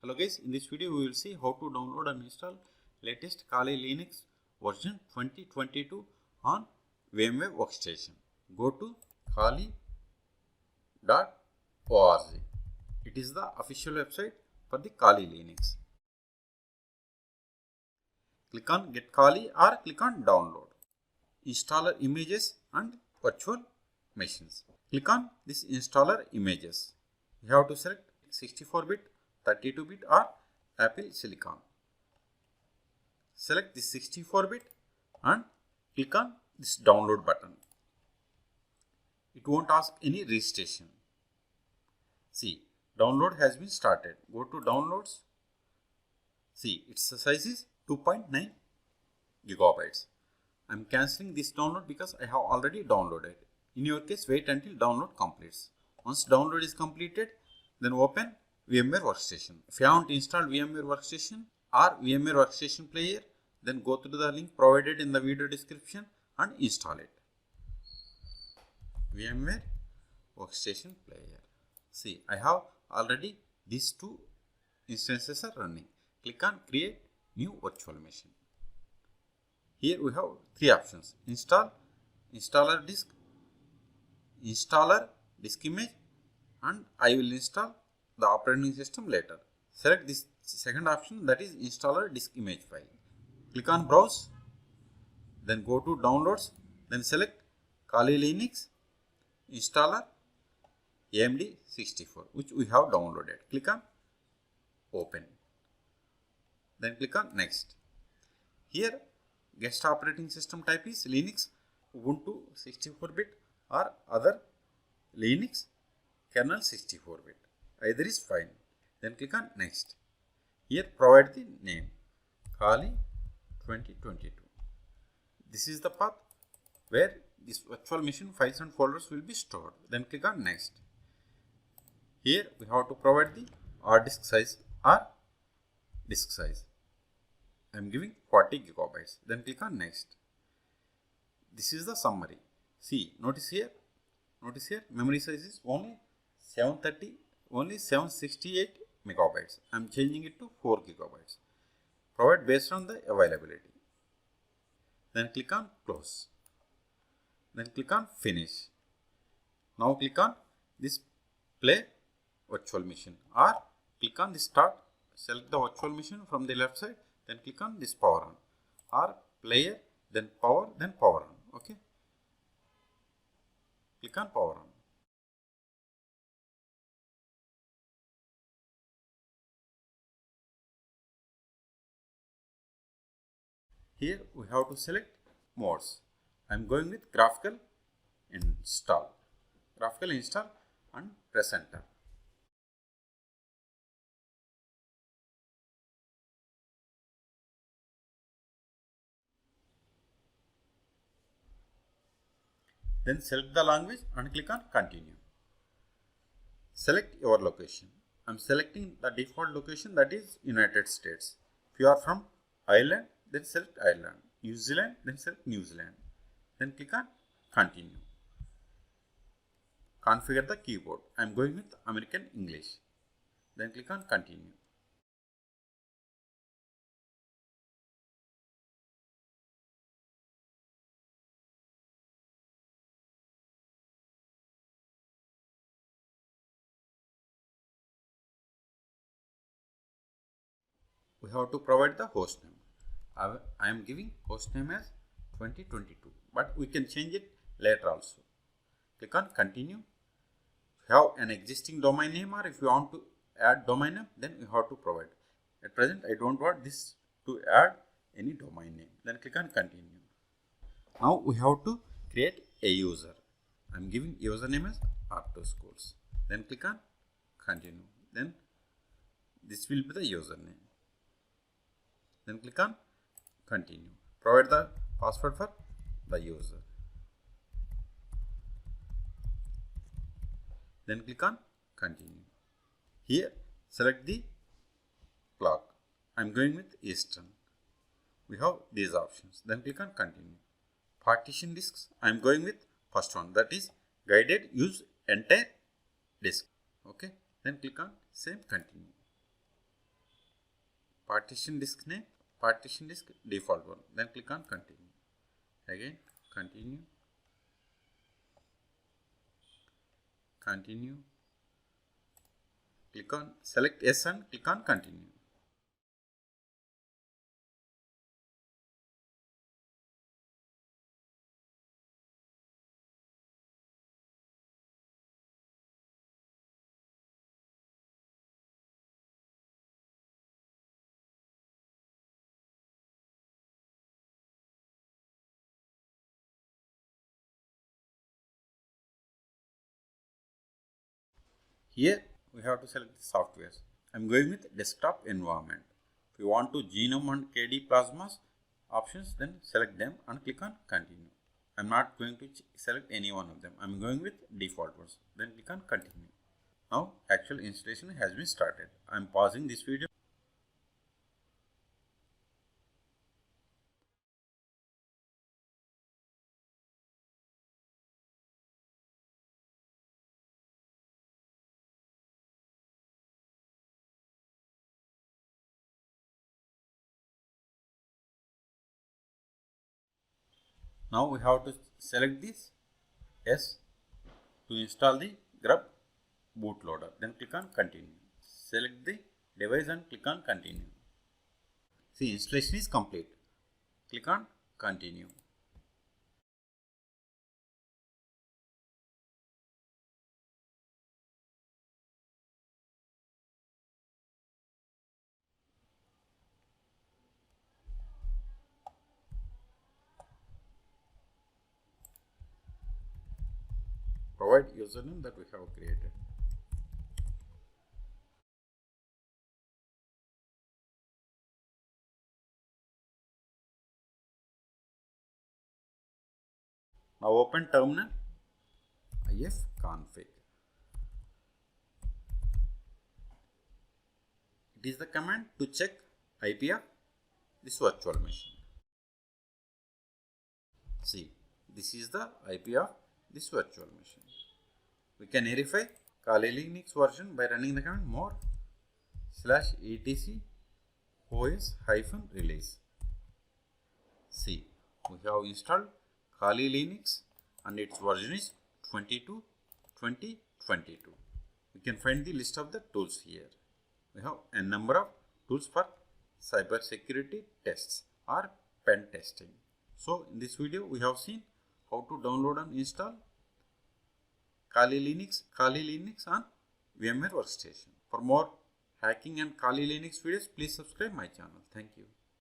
Hello guys, in this video we will see how to download and install latest Kali Linux version 2022 on VMware Workstation. Go to kali.org. It is the official website for the Kali Linux. Click on Get Kali or click on Download. Installer images and virtual machines. Click on this installer images. You have to select 64-bit, 32-bit or Apple Silicon. Select this 64-bit and click on this download button. It won't ask any registration. See, download has been started. Go to downloads. See, its size is 2.9 gigabytes. I am cancelling this download because I have already downloaded. In your case, wait until download completes. Once download is completed, then open VMware Workstation. If you haven't installed VMware Workstation or VMware Workstation Player, then go to the link provided in the video description and install it. VMware Workstation Player. See, I have already these two instances are running. Click on Create New Virtual Machine. Here we have three options: install, installer disk image, and I will install the operating system later. Select this second option, that is installer disk image file. Click on browse, then go to downloads, then select Kali Linux installer AMD 64, which we have downloaded. Click on open, then click on next. Here guest operating system type is Linux, Ubuntu 64-bit or other Linux kernel 64-bit. Either is fine. Then click on next. Here provide the name Kali 2022. This is the path where this virtual machine files and folders will be stored. Then click on next. Here we have to provide the hard disk size or disk size. I am giving 40 gigabytes. Then click on next. This is the summary. See, notice here memory size is only 768 megabytes. I am changing it to 4 gigabytes. Provide based on the availability. Then click on close. Then click on finish. Now click on this play virtual machine or click on this start. Select the virtual machine from the left side. Then click on this power on or player, then power on. Okay. Click on power on. Here we have to select modes. I am going with graphical install and press enter. Then select the language and click on continue. Select your location. I am selecting the default location, that is United States. If you are from Ireland, then select Ireland. New Zealand, then select New Zealand. Then click on continue. Configure the keyboard. I am going with American English. Then click on continue. We have to provide the host name. I am giving host name as 2022, but we can change it later also. Click on continue. If you have an existing domain name or if you want to add domain name, then you have to provide. At present, I don't want this to add any domain name. Then click on continue. Now we have to create a user. I am giving username as R2 Schools. Then click on continue. Then this will be the username. Then click on continue. Provide the password for the user. Then click on continue. Here select the clock. I am going with Eastern. We have these options. Then click on continue. Partition disks, I am going with first one, that is guided use entire disk. Okay. Then click on same continue. partition disk name, partition disk default one. Then click on continue. Again continue, continue. Click on select yes and click on continue. Here we have to select the softwares. I am going with desktop environment. If you want to genome and KD plasmas options, then select them and click on continue. I am not going to select any one of them. I am going with default ones. Then click on continue. Now actual installation has been started. I am pausing this video. Now we have to select this yes to install the grub bootloader. Then click on continue. Select the device and click on continue. See, installation is complete. Click on continue. Provide username that we have created. Now open terminal ifconfig. It is the command to check IP of this virtual machine. See, this is the IP of this virtual machine. We can verify Kali Liunx version by running the command more /etc os-release. See, we have installed Kali Liunx and its version is 22.20.22. We can find the list of the tools here. We have a number of tools for cyber security tests or pen testing. So in this video we have seen how to download and install Kali Liunx on VMware Workstation. For more hacking and Kali Liunx videos, please subscribe my channel. Thank you.